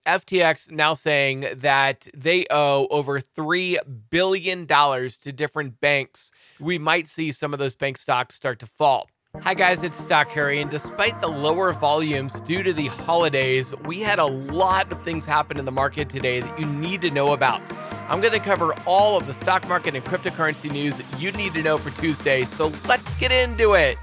FTX now saying that they owe over $3 billion to different banks. We might see some of those bank stocks start to fall. Hi guys, it's Stock Harry, and despite the lower volumes due to the holidays, we had a lot of things happen in the market today that you need to know about. I'm going to cover all of the stock market and cryptocurrency news that you need to know for Tuesday, so let's get into it.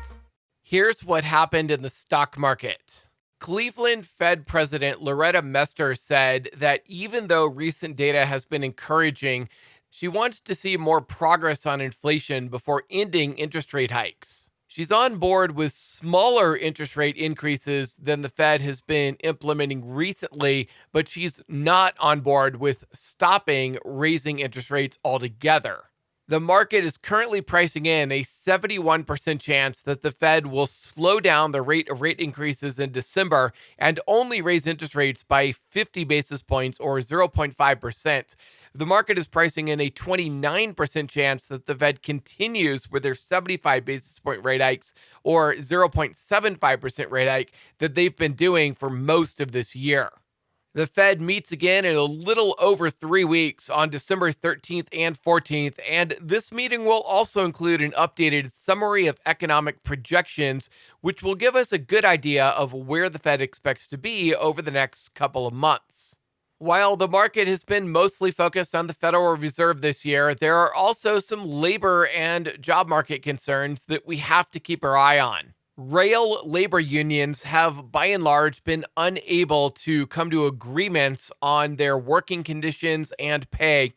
Here's what happened in the stock market. Cleveland Fed President Loretta Mester said that even though recent data has been encouraging, she wants to see more progress on inflation before ending interest rate hikes. She's on board with smaller interest rate increases than the Fed has been implementing recently, but she's not on board with stopping raising interest rates altogether. The market is currently pricing in a 71% chance that the Fed will slow down the rate of rate increases in December and only raise interest rates by 50 basis points or 0.5%. The market is pricing in a 29% chance that the Fed continues with their 75 basis point rate hikes or 0.75% rate hike that they've been doing for most of this year. The Fed meets again in a little over 3 weeks on December 13th and 14th, and this meeting will also include an updated summary of economic projections, which will give us a good idea of where the Fed expects to be over the next couple of months. While the market has been mostly focused on the Federal Reserve this year, there are also some labor and job market concerns that we have to keep our eye on. Rail labor unions have, by and large, been unable to come to agreements on their working conditions and pay.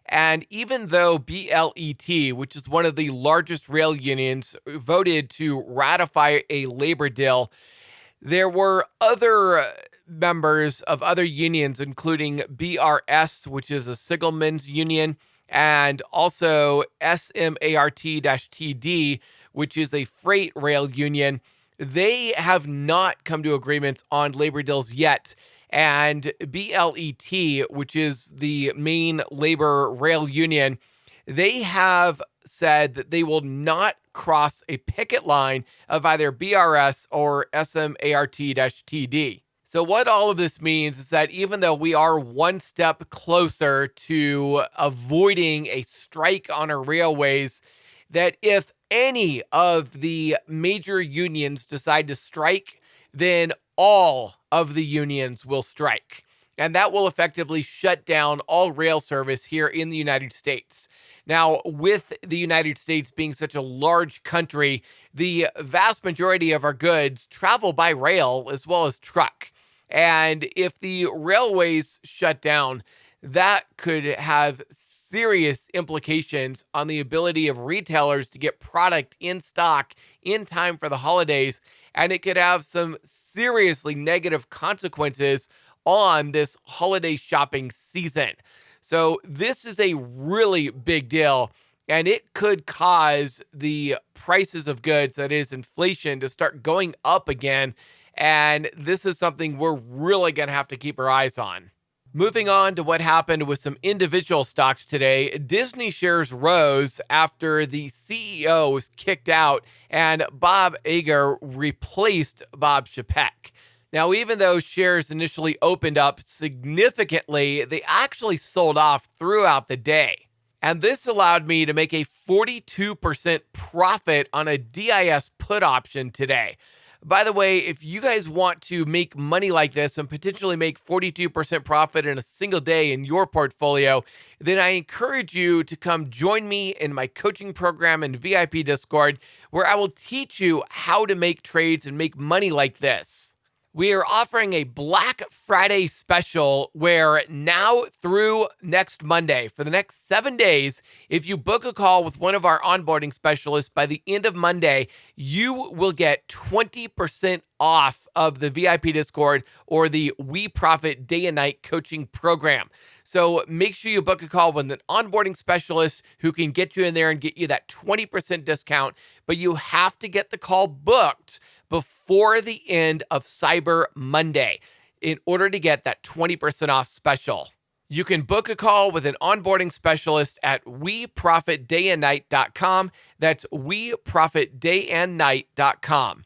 And even though BLET, which is one of the largest rail unions, voted to ratify a labor deal, there were other members of other unions, including BRS, which is a signalmen's union, and also SMART-TD, which is a freight rail union. They have not come to agreements on labor deals yet. And BLET, which is the main labor rail union, they have said that they will not cross a picket line of either BRS or SMART-TD. So what all of this means is that even though we are one step closer to avoiding a strike on our railways, that if any of the major unions decide to strike, then all of the unions will strike. And that will effectively shut down all rail service here in the United States. Now, with the United States being such a large country, the vast majority of our goods travel by rail as well as truck. And if the railways shut down, that could have serious implications on the ability of retailers to get product in stock in time for the holidays, and it could have some seriously negative consequences on this holiday shopping season. So this is a really big deal, and it could cause the prices of goods, that is inflation, to start going up again, and this is something we're really going to have to keep our eyes on. Moving on to what happened with some individual stocks today, Disney shares rose after the CEO was kicked out and Bob Iger replaced Bob Chapek. Now, even though shares initially opened up significantly, they actually sold off throughout the day. And this allowed me to make a 42% profit on a DIS put option today. By the way, if you guys want to make money like this and potentially make 42% profit in a single day in your portfolio, then I encourage you to come join me in my coaching program and VIP Discord, where I will teach you how to make trades and make money like this. We are offering a Black Friday special where now through next Monday, for the next 7 days, if you book a call with one of our onboarding specialists by the end of Monday, you will get 20% off of the VIP Discord or the We Profit Day and Night coaching program. So make sure you book a call with an onboarding specialist who can get you in there and get you that 20% discount, but you have to get the call booked before the end of Cyber Monday in order to get that 20% off special. You can book a call with an onboarding specialist at weprofitdayandnight.com. That's weprofitdayandnight.com.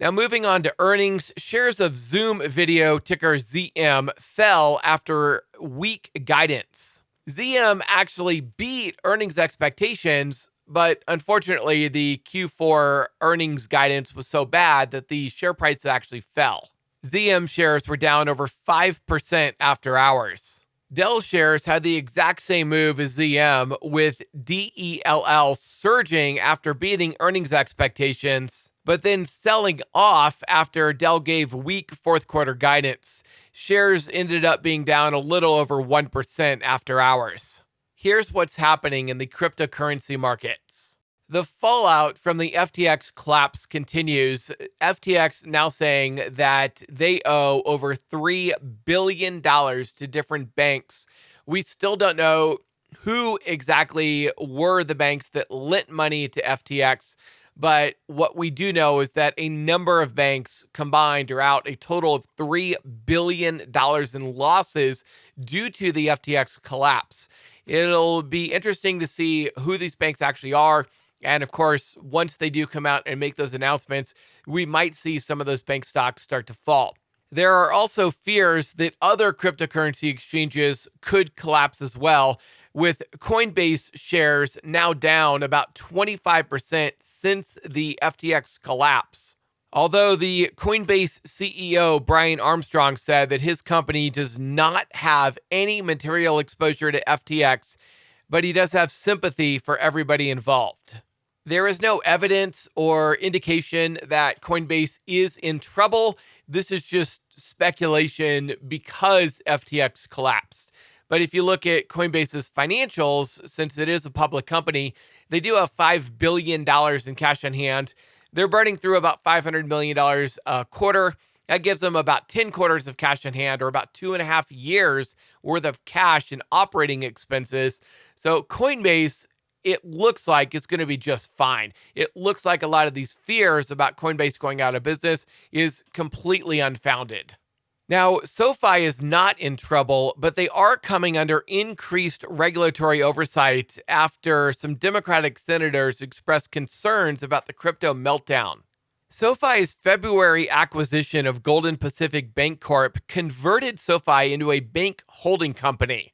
Now, moving on to earnings, shares of Zoom Video, ticker ZM, fell after weak guidance. ZM actually beat earnings expectations, but unfortunately, the Q4 earnings guidance was so bad that the share price actually fell. ZM shares were down over 5% after hours. Dell shares had the exact same move as ZM, with DELL surging after beating earnings expectations, but then selling off after Dell gave weak fourth quarter guidance. Shares ended up being down a little over 1% after hours. Here's what's happening in the cryptocurrency markets. The fallout from the FTX collapse continues. FTX now saying that they owe over $3 billion to different banks. We still don't know who exactly were the banks that lent money to FTX, but what we do know is that a number of banks combined are out a total of $3 billion in losses due to the FTX collapse. It'll be interesting to see who these banks actually are. And of course, once they do come out and make those announcements, we might see some of those bank stocks start to fall. There are also fears that other cryptocurrency exchanges could collapse as well, with Coinbase shares now down about 25% since the FTX collapse. Although the Coinbase CEO, Brian Armstrong, said that his company does not have any material exposure to FTX, but he does have sympathy for everybody involved. There is no evidence or indication that Coinbase is in trouble. This is just speculation because FTX collapsed. But if you look at Coinbase's financials, since it is a public company, they do have $5 billion in cash on hand. They're burning through about $500 million a quarter. That gives them about 10 quarters of cash on hand, or about 2.5 years worth of cash in operating expenses. So Coinbase, it looks like it's going to be just fine. It looks like a lot of these fears about Coinbase going out of business is completely unfounded. Now, SoFi is not in trouble, but they are coming under increased regulatory oversight after some Democratic senators expressed concerns about the crypto meltdown. SoFi's February acquisition of Golden Pacific Bancorp converted SoFi into a bank holding company.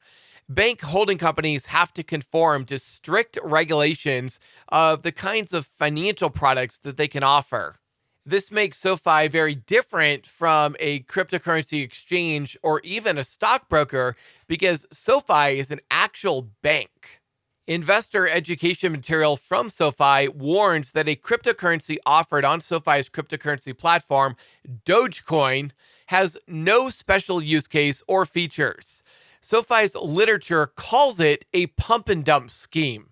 Bank holding companies have to conform to strict regulations of the kinds of financial products that they can offer. This makes SoFi very different from a cryptocurrency exchange or even a stockbroker, because SoFi is an actual bank. Investor education material from SoFi warns that a cryptocurrency offered on SoFi's cryptocurrency platform, Dogecoin, has no special use case or features. SoFi's literature calls it a pump and dump scheme.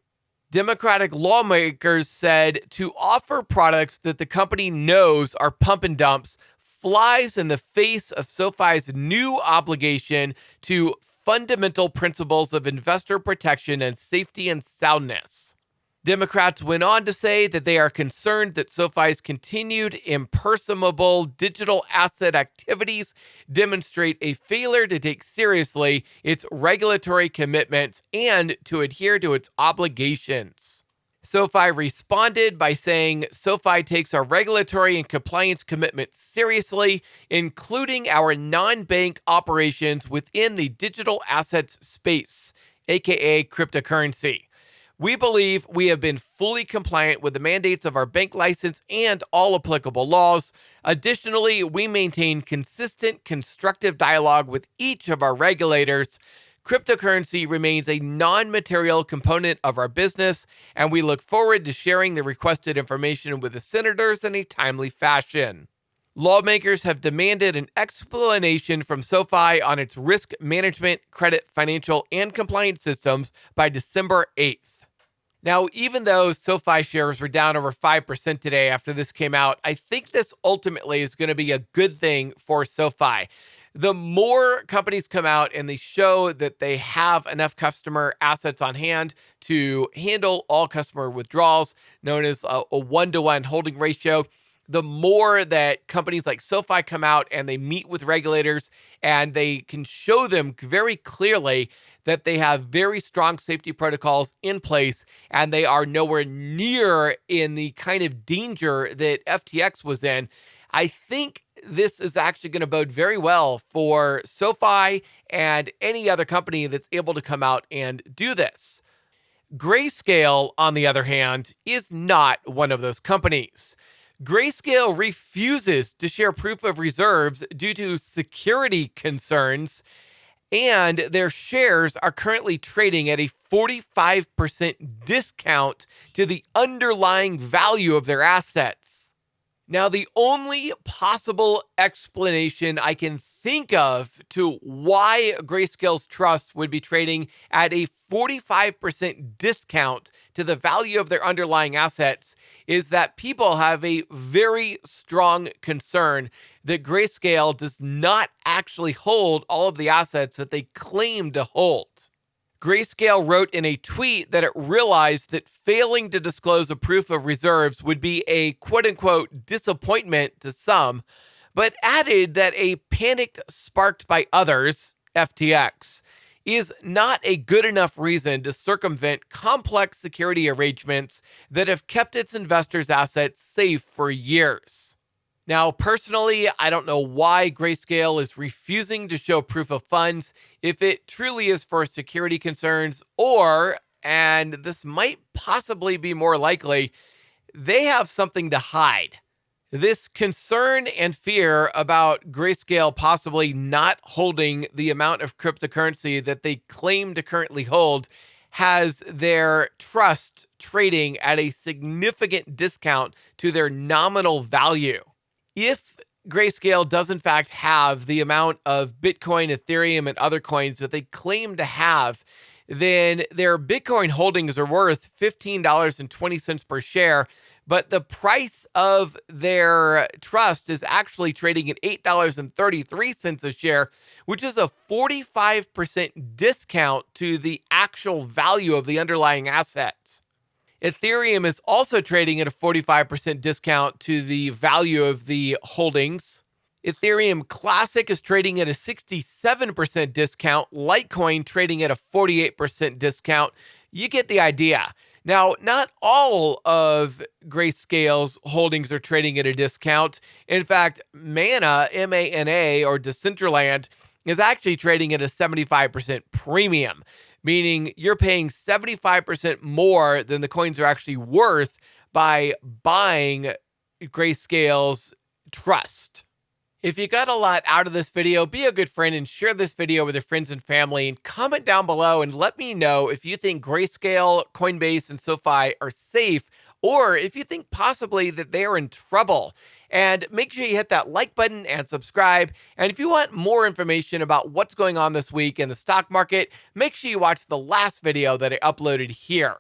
Democratic lawmakers said to offer products that the company knows are pump and dumps flies in the face of SoFi's new obligation to fundamental principles of investor protection and safety and soundness. Democrats went on to say that they are concerned that SoFi's continued impersonable digital asset activities demonstrate a failure to take seriously its regulatory commitments and to adhere to its obligations. SoFi responded by saying, SoFi takes our regulatory and compliance commitments seriously, including our non-bank operations within the digital assets space, aka cryptocurrency. We believe we have been fully compliant with the mandates of our bank license and all applicable laws. Additionally, we maintain consistent, constructive dialogue with each of our regulators. Cryptocurrency remains a non-material component of our business, and we look forward to sharing the requested information with the senators in a timely fashion. Lawmakers have demanded an explanation from SoFi on its risk management, credit, financial, and compliance systems by December 8th. Now, even though SoFi shares were down over 5% today after this came out, I think this ultimately is going to be a good thing for SoFi. The more companies come out and they show that they have enough customer assets on hand to handle all customer withdrawals, known as a 1-to-1 holding ratio, the more that companies like SoFi come out and they meet with regulators and they can show them very clearly that they have very strong safety protocols in place and they are nowhere near in the kind of danger that FTX was in, I think this is actually going to bode very well for SoFi and any other company that's able to come out and do this. Grayscale, on the other hand, is not one of those companies. Grayscale refuses to share proof of reserves due to security concerns, and their shares are currently trading at a 45% discount to the underlying value of their assets. Now, the only possible explanation I can think of to why Grayscale's trust would be trading at a 45% discount to the value of their underlying assets is that people have a very strong concern that Grayscale does not actually hold all of the assets that they claim to hold. Grayscale wrote in a tweet that it realized that failing to disclose a proof of reserves would be a quote-unquote disappointment to some, but added that a panic sparked by others, FTX, is not a good enough reason to circumvent complex security arrangements that have kept its investors' assets safe for years. Now, personally, I don't know why Grayscale is refusing to show proof of funds if it truly is for security concerns, or, and this might possibly be more likely, they have something to hide. This concern and fear about Grayscale possibly not holding the amount of cryptocurrency that they claim to currently hold has their trust trading at a significant discount to their nominal value. If Grayscale does in fact have the amount of Bitcoin, Ethereum, and other coins that they claim to have, then their Bitcoin holdings are worth $15.20 per share, but the price of their trust is actually trading at $8.33 a share, which is a 45% discount to the actual value of the underlying assets. Ethereum is also trading at a 45% discount to the value of the holdings. Ethereum Classic is trading at a 67% discount. Litecoin trading at a 48% discount. You get the idea. Now, not all of Grayscale's holdings are trading at a discount. In fact, Mana, M-A-N-A, or Decentraland, is actually trading at a 75% premium, meaning you're paying 75% more than the coins are actually worth by buying Grayscale's trust. If you got a lot out of this video, be a good friend and share this video with your friends and family, and comment down below and let me know if you think Grayscale, Coinbase, and SoFi are safe, or if you think possibly that they are in trouble. And make sure you hit that like button and subscribe. And if you want more information about what's going on this week in the stock market, make sure you watch the last video that I uploaded here.